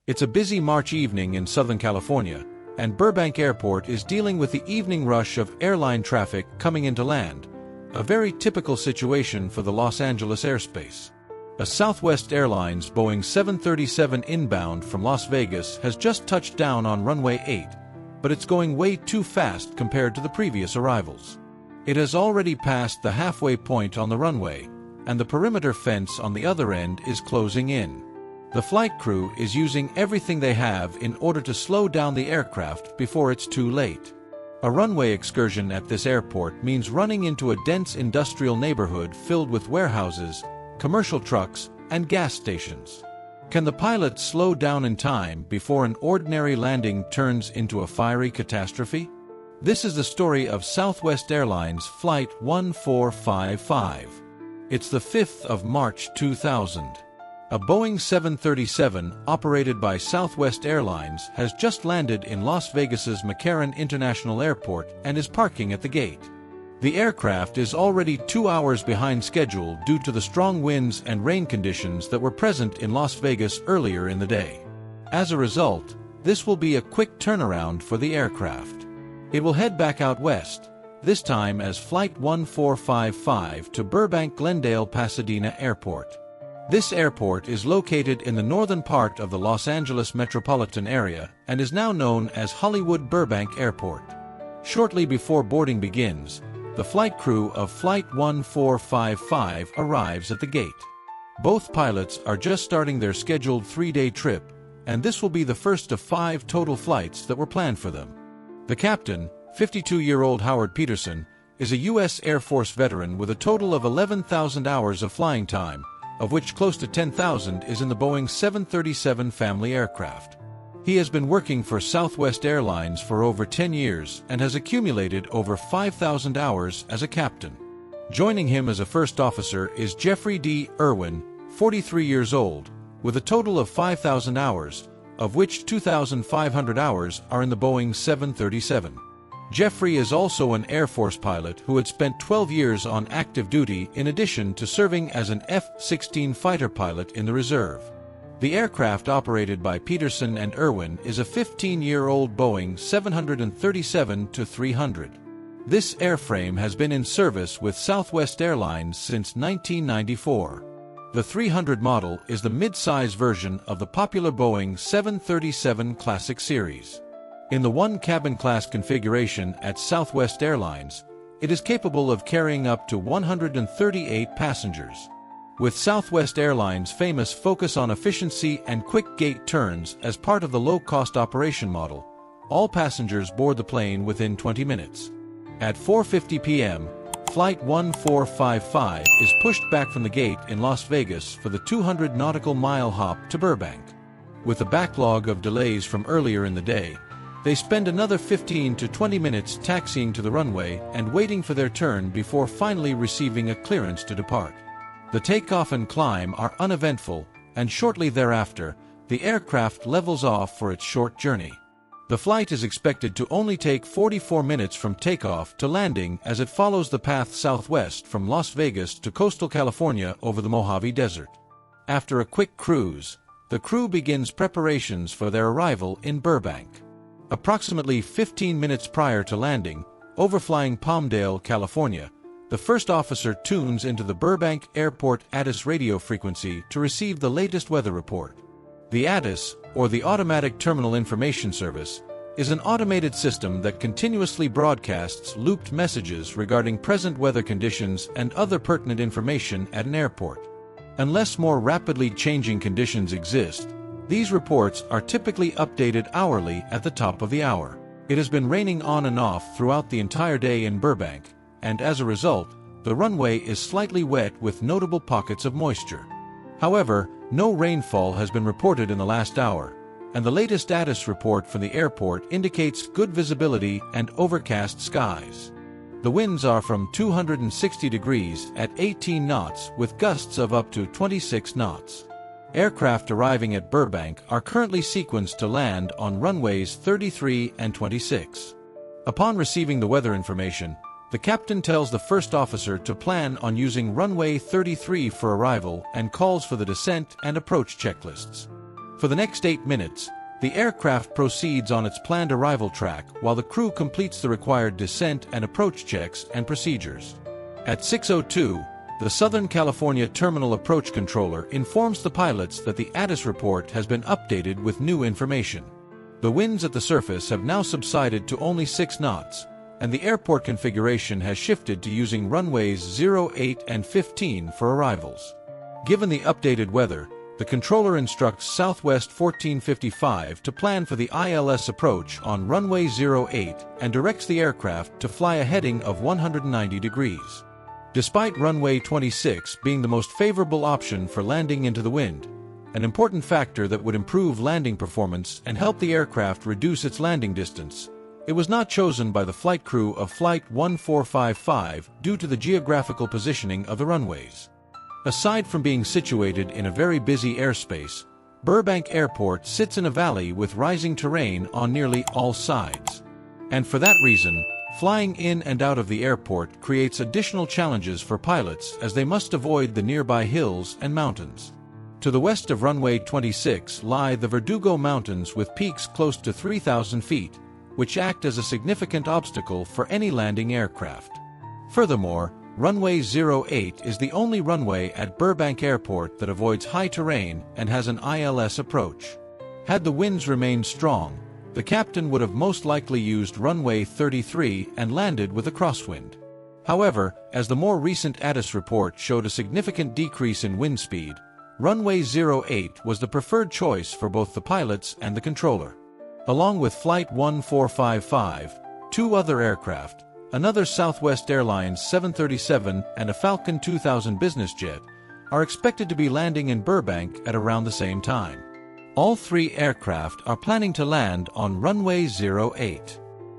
It's a busy March evening in Southern California, and Burbank Airport is dealing with the evening rush of airline traffic coming into land, a very typical situation for the Los Angeles airspace. A Southwest Airlines Boeing 737 inbound from Las Vegas has just touched down on runway 8, but it's going way too fast compared to the previous arrivals. It has already passed the halfway point on the runway, and the perimeter fence on the other end is closing in. The flight crew is using everything they have in order to slow down the aircraft before it's too late. A runway excursion at this airport means running into a dense industrial neighborhood filled with warehouses, commercial trucks, and gas stations. Can the pilot slow down in time before an ordinary landing turns into a fiery catastrophe? This is the story of Southwest Airlines Flight 1455. It's the 5th of March 2000. A Boeing 737 operated by Southwest Airlines has just landed in Las Vegas's McCarran International Airport and is parking at the gate. The aircraft is already 2 hours behind schedule due to the strong winds and rain conditions that were present in Las Vegas earlier in the day. As a result, this will be a quick turnaround for the aircraft. It will head back out west, this time as Flight 1455 to Burbank-Glendale Pasadena Airport. This airport is located in the northern part of the Los Angeles metropolitan area and is now known as Hollywood Burbank Airport. Shortly before boarding begins, the flight crew of Flight 1455 arrives at the gate. Both pilots are just starting their scheduled 3-day trip, and this will be the first of 5 total flights that were planned for them. The captain, 52-year-old Howard Peterson, is a U.S. Air Force veteran with a total of 11,000 hours of flying time, of which close to 10,000 is in the Boeing 737 family aircraft. He has been working for Southwest Airlines for over 10 years and has accumulated over 5,000 hours as a captain. Joining him as a first officer is Jeffrey D. Irwin, 43 years old, with a total of 5,000 hours, of which 2,500 hours are in the Boeing 737. Jeffrey is also an Air Force pilot who had spent 12 years on active duty in addition to serving as an F-16 fighter pilot in the reserve. The aircraft operated by Peterson and Irwin is a 15-year-old Boeing 737-300. This airframe has been in service with Southwest Airlines since 1994. The 300 model is the mid-size version of the popular Boeing 737 Classic series. In the one-cabin class configuration at Southwest Airlines, it is capable of carrying up to 138 passengers. With Southwest Airlines' famous focus on efficiency and quick gate turns as part of the low-cost operation model, all passengers board the plane within 20 minutes. At 4:50 p.m., Flight 1455 is pushed back from the gate in Las Vegas for the 200 nautical mile hop to Burbank. With a backlog of delays from earlier in the day, they spend another 15 to 20 minutes taxiing to the runway and waiting for their turn before finally receiving a clearance to depart. The takeoff and climb are uneventful, and shortly thereafter, the aircraft levels off for its short journey. The flight is expected to only take 44 minutes from takeoff to landing as it follows the path southwest from Las Vegas to coastal California over the Mojave Desert. After a quick cruise, the crew begins preparations for their arrival in Burbank. Approximately 15 minutes prior to landing, overflying Palmdale, California, the first officer tunes into the Burbank Airport ATIS radio frequency to receive the latest weather report. The ATIS, or the Automatic Terminal Information Service, is an automated system that continuously broadcasts looped messages regarding present weather conditions and other pertinent information at an airport. Unless more rapidly changing conditions exist, these reports are typically updated hourly at the top of the hour. It has been raining on and off throughout the entire day in Burbank, and as a result, the runway is slightly wet with notable pockets of moisture. However, no rainfall has been reported in the last hour, and the latest status report from the airport indicates good visibility and overcast skies. The winds are from 260 degrees at 18 knots with gusts of up to 26 knots. Aircraft arriving at Burbank are currently sequenced to land on runways 33 and 26. Upon receiving the weather information, the captain tells the first officer to plan on using runway 33 for arrival and calls for the descent and approach checklists. For the next 8 minutes, the aircraft proceeds on its planned arrival track while the crew completes the required descent and approach checks and procedures. At 6:02, the Southern California Terminal Approach Controller informs the pilots that the ATIS report has been updated with new information. The winds at the surface have now subsided to only 6 knots, and the airport configuration has shifted to using runways 08 and 15 for arrivals. Given the updated weather, the controller instructs Southwest 1455 to plan for the ILS approach on runway 08 and directs the aircraft to fly a heading of 190 degrees. Despite runway 26 being the most favorable option for landing into the wind, an important factor that would improve landing performance and help the aircraft reduce its landing distance, it was not chosen by the flight crew of Flight 1455 due to the geographical positioning of the runways. Aside from being situated in a very busy airspace, Burbank Airport sits in a valley with rising terrain on nearly all sides. And for that reason, flying in and out of the airport creates additional challenges for pilots as they must avoid the nearby hills and mountains. To the west of runway 26 lie the Verdugo Mountains with peaks close to 3,000 feet, which act as a significant obstacle for any landing aircraft. Furthermore, runway 08 is the only runway at Burbank Airport that avoids high terrain and has an ILS approach. Had the winds remained strong, the captain would have most likely used runway 33 and landed with a crosswind. However, as the more recent ATIS report showed a significant decrease in wind speed, runway 08 was the preferred choice for both the pilots and the controller. Along with Flight 1455, 2 other aircraft, another Southwest Airlines 737 and a Falcon 2000 business jet, are expected to be landing in Burbank at around the same time. All 3 aircraft are planning to land on runway 08.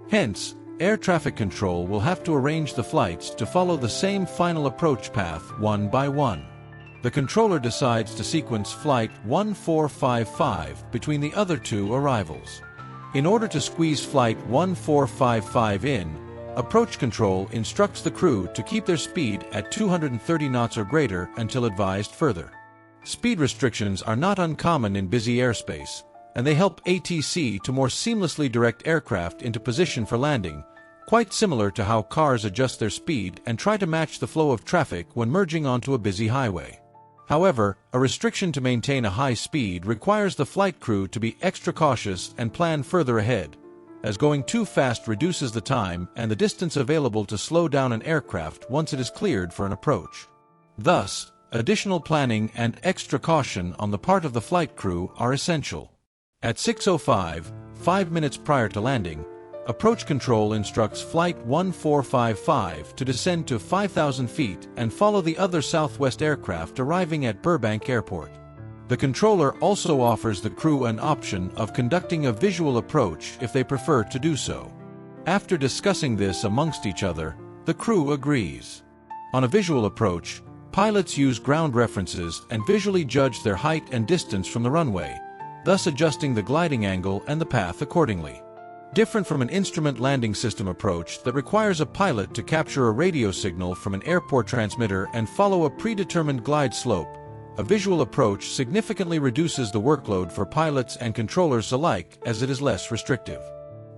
Hence, air traffic control will have to arrange the flights to follow the same final approach path one by one. The controller decides to sequence Flight 1455 between the other 2 arrivals. In order to squeeze Flight 1455 in, approach control instructs the crew to keep their speed at 230 knots or greater until advised further. Speed restrictions are not uncommon in busy airspace, and they help ATC to more seamlessly direct aircraft into position for landing, quite similar to how cars adjust their speed and try to match the flow of traffic when merging onto a busy highway. However, a restriction to maintain a high speed requires the flight crew to be extra cautious and plan further ahead, as going too fast reduces the time and the distance available to slow down an aircraft once it is cleared for an approach. Thus, additional planning and extra caution on the part of the flight crew are essential. At 6:05, 5 minutes prior to landing, approach control instructs Flight 1455 to descend to 5,000 feet and follow the other Southwest aircraft arriving at Burbank Airport. The controller also offers the crew an option of conducting a visual approach if they prefer to do so. After discussing this amongst each other, the crew agrees. On a visual approach, pilots use ground references and visually judge their height and distance from the runway, thus adjusting the gliding angle and the path accordingly. Different from an instrument landing system approach that requires a pilot to capture a radio signal from an airport transmitter and follow a predetermined glide slope, a visual approach significantly reduces the workload for pilots and controllers alike as it is less restrictive.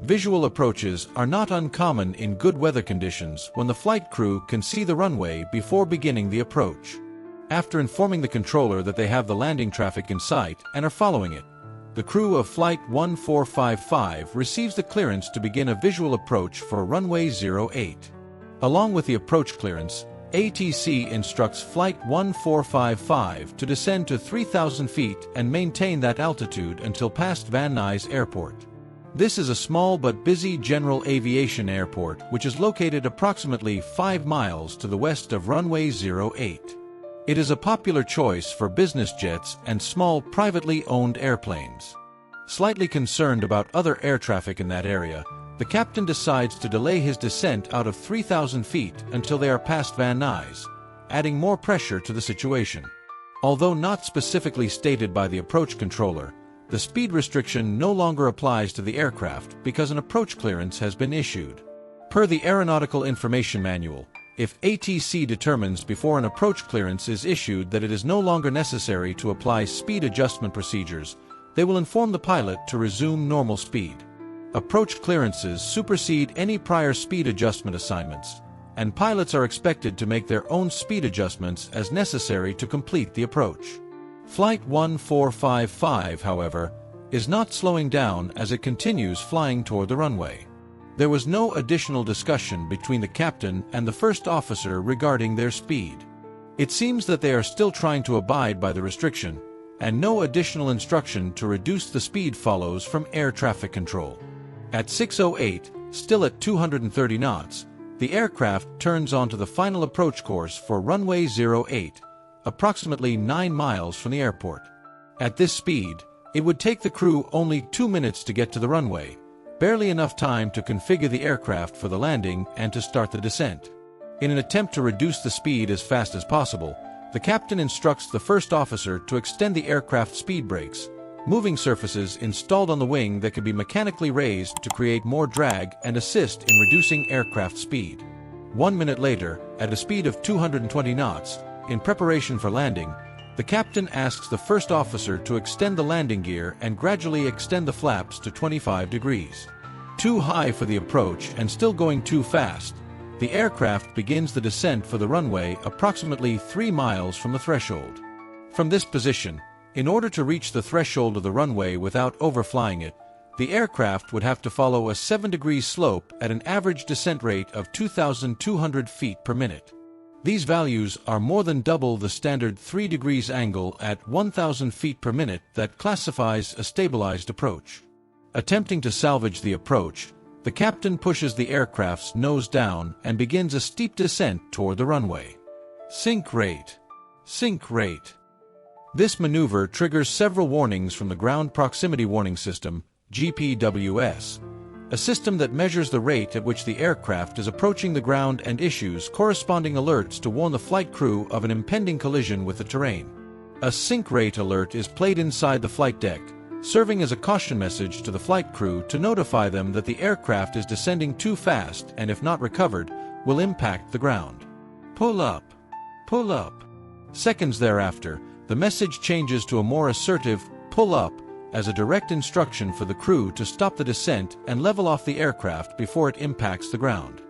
Visual approaches are not uncommon in good weather conditions when the flight crew can see the runway before beginning the approach. After informing the controller that they have the landing traffic in sight and are following it, the crew of Flight 1455 receives the clearance to begin a visual approach for runway 08. Along with the approach clearance, ATC instructs Flight 1455 to descend to 3,000 feet and maintain that altitude until past Van Nuys Airport. This is a small but busy general aviation airport which is located approximately 5 miles to the west of runway 08. It is a popular choice for business jets and small privately owned airplanes. Slightly concerned about other air traffic in that area, the captain decides to delay his descent out of 3,000 feet until they are past Van Nuys, adding more pressure to the situation. Although not specifically stated by the approach controller, the speed restriction no longer applies to the aircraft because an approach clearance has been issued. Per the Aeronautical Information Manual, if ATC determines before an approach clearance is issued that it is no longer necessary to apply speed adjustment procedures, they will inform the pilot to resume normal speed. Approach clearances supersede any prior speed adjustment assignments, and pilots are expected to make their own speed adjustments as necessary to complete the approach. Flight 1455, however, is not slowing down as it continues flying toward the runway. There was no additional discussion between the captain and the first officer regarding their speed. It seems that they are still trying to abide by the restriction, and no additional instruction to reduce the speed follows from air traffic control. At 6:08, still at 230 knots, the aircraft turns onto the final approach course for runway 08, approximately 9 miles from the airport. At this speed, it would take the crew only 2 minutes to get to the runway, barely enough time to configure the aircraft for the landing and to start the descent. In an attempt to reduce the speed as fast as possible, the captain instructs the first officer to extend the aircraft speed brakes, moving surfaces installed on the wing that can be mechanically raised to create more drag and assist in reducing aircraft speed. 1 minute later, at a speed of 220 knots, in preparation for landing, the captain asks the first officer to extend the landing gear and gradually extend the flaps to 25 degrees. Too high for the approach and still going too fast, the aircraft begins the descent for the runway approximately 3 miles from the threshold. From this position, in order to reach the threshold of the runway without overflying it, the aircraft would have to follow a 7-degree slope at an average descent rate of 2,200 feet per minute. These values are more than double the standard 3 degrees angle at 1,000 feet per minute that classifies a stabilized approach. Attempting to salvage the approach, the captain pushes the aircraft's nose down and begins a steep descent toward the runway. Sink rate. Sink rate. This maneuver triggers several warnings from the Ground Proximity Warning System, GPWS, a system that measures the rate at which the aircraft is approaching the ground and issues corresponding alerts to warn the flight crew of an impending collision with the terrain. A sink rate alert is played inside the flight deck, serving as a caution message to the flight crew to notify them that the aircraft is descending too fast and, if not recovered, will impact the ground. Pull up. Pull up. Seconds thereafter, the message changes to a more assertive pull up as a direct instruction for the crew to stop the descent and level off the aircraft before it impacts the ground.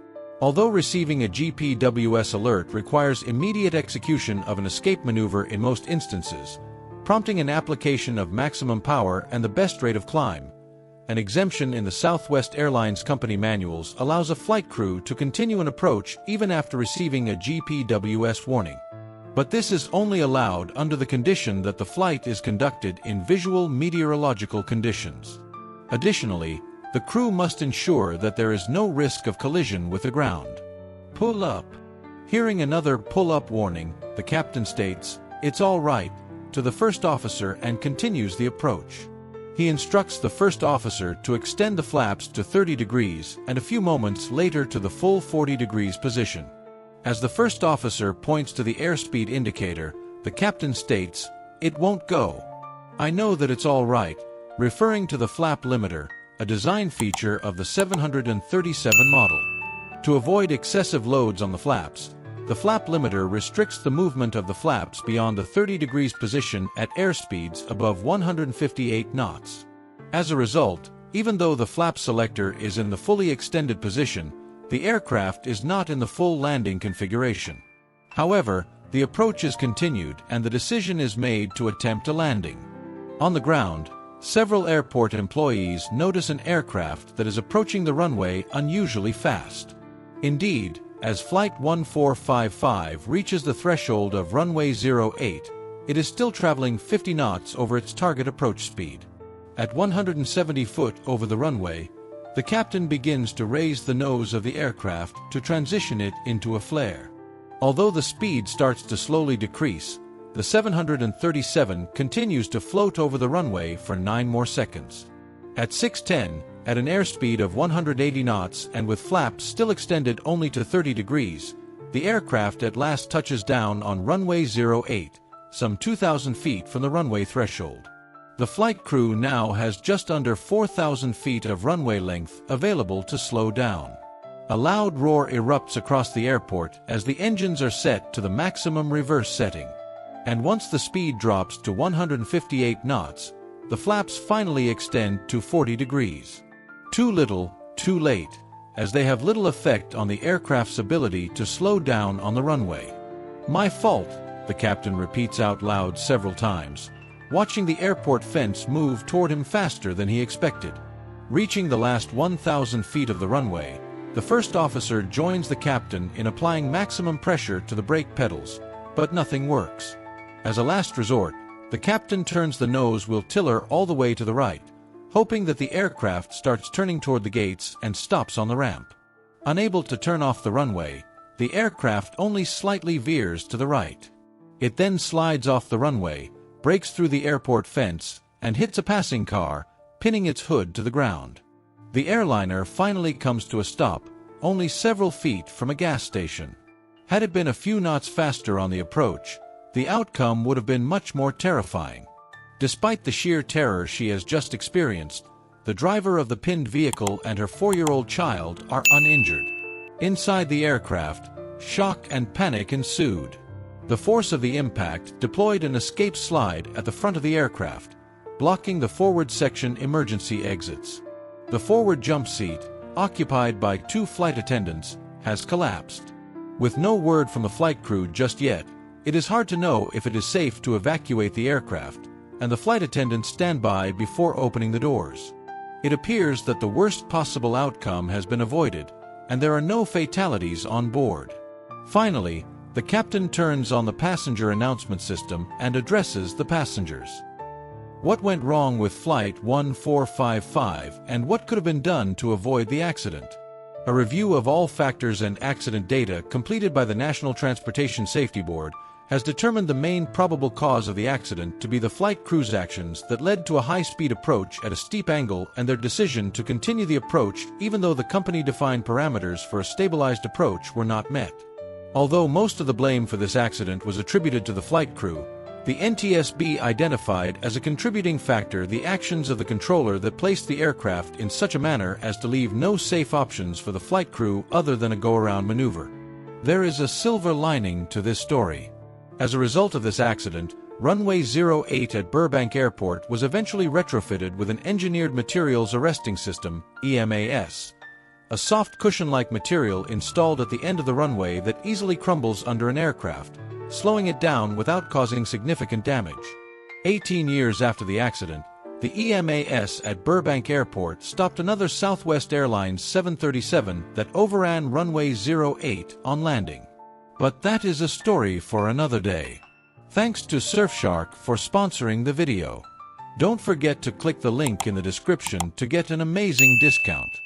Although receiving a GPWS alert requires immediate execution of an escape maneuver in most instances, prompting an application of maximum power and the best rate of climb, an exemption in the Southwest Airlines Company manuals allows a flight crew to continue an approach even after receiving a GPWS warning. But this is only allowed under the condition that the flight is conducted in visual meteorological conditions. Additionally, the crew must ensure that there is no risk of collision with the ground. Pull up. Hearing another pull-up warning, the captain states, "It's all right," to the first officer and continues the approach. He instructs the first officer to extend the flaps to 30 degrees and a few moments later to the full 40 degrees position. As the first officer points to the airspeed indicator, the captain states, "It won't go." "I know that it's all right," referring to the flap limiter, a design feature of the 737 model. To avoid excessive loads on the flaps, the flap limiter restricts the movement of the flaps beyond the 30 degrees position at airspeeds above 158 knots. As a result, even though the flap selector is in the fully extended position, the aircraft is not in the full landing configuration. However, the approach is continued and the decision is made to attempt a landing. On the ground, several airport employees notice an aircraft that is approaching the runway unusually fast. Indeed, as Flight 1455 reaches the threshold of runway 08, it is still traveling 50 knots over its target approach speed. At 170 foot over the runway, the captain begins to raise the nose of the aircraft to transition it into a flare. Although the speed starts to slowly decrease, the 737 continues to float over the runway for 9 more seconds. At 6:10, at an airspeed of 180 knots and with flaps still extended only to 30 degrees, the aircraft at last touches down on runway 08, some 2,000 feet from the runway threshold. The flight crew now has just under 4,000 feet of runway length available to slow down. A loud roar erupts across the airport as the engines are set to the maximum reverse setting. And once the speed drops to 158 knots, the flaps finally extend to 40 degrees. Too little, too late, as they have little effect on the aircraft's ability to slow down on the runway. "My fault," the captain repeats out loud several times, watching the airport fence move toward him faster than he expected. Reaching the last 1,000 feet of the runway, the first officer joins the captain in applying maximum pressure to the brake pedals, but nothing works. As a last resort, the captain turns the nose wheel tiller all the way to the right, hoping that the aircraft starts turning toward the gates and stops on the ramp. Unable to turn off the runway, the aircraft only slightly veers to the right. It then slides off the runway, breaks through the airport fence, and hits a passing car, pinning its hood to the ground. The airliner finally comes to a stop, only several feet from a gas station. Had it been a few knots faster on the approach, the outcome would have been much more terrifying. Despite the sheer terror she has just experienced, the driver of the pinned vehicle and her 4-year-old child are uninjured. Inside the aircraft, shock and panic ensued. The force of the impact deployed an escape slide at the front of the aircraft, blocking the forward section emergency exits. The forward jump seat, occupied by 2 flight attendants, has collapsed. With no word from the flight crew just yet, it is hard to know if it is safe to evacuate the aircraft, and the flight attendants stand by before opening the doors. It appears that the worst possible outcome has been avoided, and there are no fatalities on board. Finally, the captain turns on the passenger announcement system and addresses the passengers. What went wrong with Flight 1455 and what could have been done to avoid the accident? A review of all factors and accident data completed by the National Transportation Safety Board has determined the main probable cause of the accident to be the flight crew's actions that led to a high-speed approach at a steep angle and their decision to continue the approach even though the company-defined parameters for a stabilized approach were not met. Although most of the blame for this accident was attributed to the flight crew, the NTSB identified as a contributing factor the actions of the controller that placed the aircraft in such a manner as to leave no safe options for the flight crew other than a go-around maneuver. There is a silver lining to this story. As a result of this accident, runway 08 at Burbank Airport was eventually retrofitted with an engineered materials arresting system, EMAS. A soft cushion-like material installed at the end of the runway that easily crumbles under an aircraft, slowing it down without causing significant damage. 18 years after the accident, the EMAS at Burbank Airport stopped another Southwest Airlines 737 that overran runway 08 on landing. But that is a story for another day. Thanks to Surfshark for sponsoring the video. Don't forget to click the link in the description to get an amazing discount.